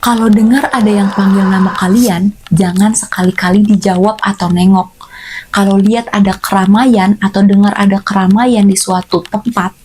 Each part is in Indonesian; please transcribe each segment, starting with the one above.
Kalau dengar ada yang panggil nama kalian, jangan sekali-kali dijawab atau nengok. Kalau lihat ada keramaian atau dengar ada keramaian di suatu tempat,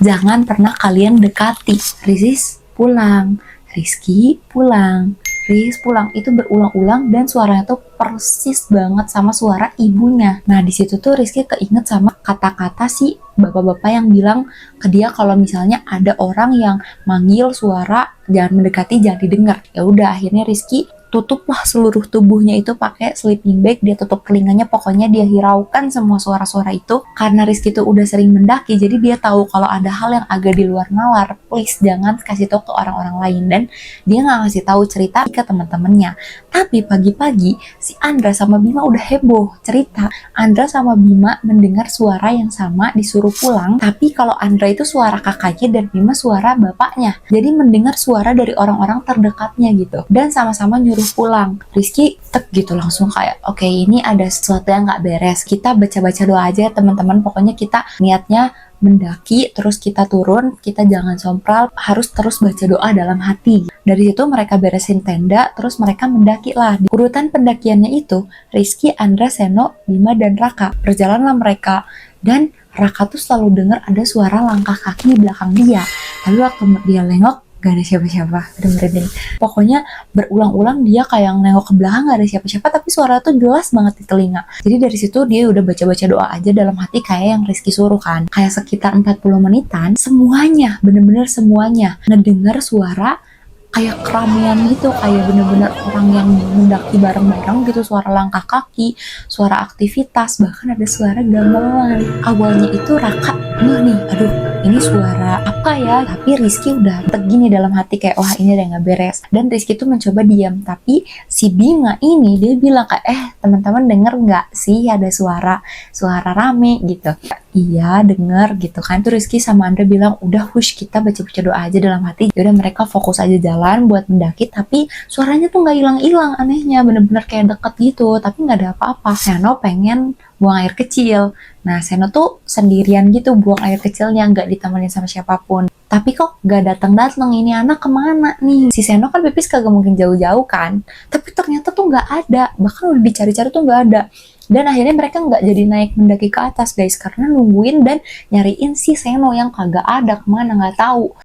jangan pernah kalian dekati. Risis pulang, Rizky pulang, Riz pulang. Itu berulang-ulang dan suaranya tuh persis banget sama suara ibunya. Nah di situ tuh Rizky keinget sama kata-kata si bapak-bapak yang bilang ke dia kalau misalnya ada orang yang manggil suara jangan mendekati, jangan didengar. Ya udah akhirnya Rizky tutuplah seluruh tubuhnya itu pakai sleeping bag, dia tutup telinganya, pokoknya dia hiraukan semua suara-suara itu. Karena Rizky tuh udah sering mendaki, jadi dia tahu kalau ada hal yang agak di luar nalar, please jangan kasih tahu ke orang-orang lain. Dan dia nggak ngasih tahu cerita ke teman-temannya. Tapi pagi-pagi si Andra sama Bima udah heboh cerita. Andra sama Bima mendengar suara yang sama disuruh pulang, tapi kalau Andra itu suara kakaknya dan Bima suara bapaknya. Jadi mendengar suara dari orang-orang terdekatnya gitu. Dan sama-sama nyuruh pulang. Rizky tek gitu langsung kayak oke, ini ada sesuatu yang nggak beres. Kita baca-baca doa aja teman-teman. Pokoknya kita niatnya mendaki, terus kita turun, kita jangan sompral, harus terus baca doa dalam hati. Dari situ mereka beresin tenda, terus mereka mendaki lah. Di urutan pendakiannya itu, Rizky, Andra, Seno, Bima, dan Raka. Berjalanlah mereka, dan Raka tuh selalu dengar ada suara langkah kaki di belakang dia. Tapi waktu dia nengok, gak ada siapa-siapa, udah merinding. Pokoknya berulang-ulang dia kayak nengok ke belakang gak ada siapa-siapa, tapi suara tuh jelas banget di telinga. Jadi dari situ dia udah baca-baca doa aja dalam hati kayak yang Rizky suruh kan. Kayak sekitar 40 menitan, semuanya, bener-bener semuanya ngedengar suara kayak keramaian gitu, kayak bener-bener orang yang mendaki bareng-bareng gitu, suara langkah kaki, suara aktivitas, bahkan ada suara gamelan. Awalnya itu Raka nih, aduh ini suara apa ya, tapi Rizky udah tegini dalam hati kayak wah ini ada nggak beres. Dan Rizky tuh mencoba diam, tapi si Bima ini dia bilang kayak teman-teman denger nggak sih ada suara rame gitu. Iya denger gitu kan. Tuh Rizky sama Andra bilang udah hush, kita baca-baca doa aja dalam hati. Yaudah mereka fokus aja jalan buat mendaki, tapi suaranya tuh nggak hilang-hilang, anehnya bener-bener kayak deket gitu, tapi nggak ada apa-apa. Seno pengen buang air kecil. Nah Seno tuh sendirian gitu buang air kecilnya, nggak ditemenin sama siapapun. Tapi kok gak datang-datang, ini anak kemana nih? Si Seno kan pipis kagak mungkin jauh-jauh kan. Tapi ternyata tuh gak ada. Bahkan udah dicari-cari tuh gak ada. Dan akhirnya mereka gak jadi naik mendaki ke atas guys. Karena nungguin dan nyariin si Seno yang kagak ada kemana, gak tahu.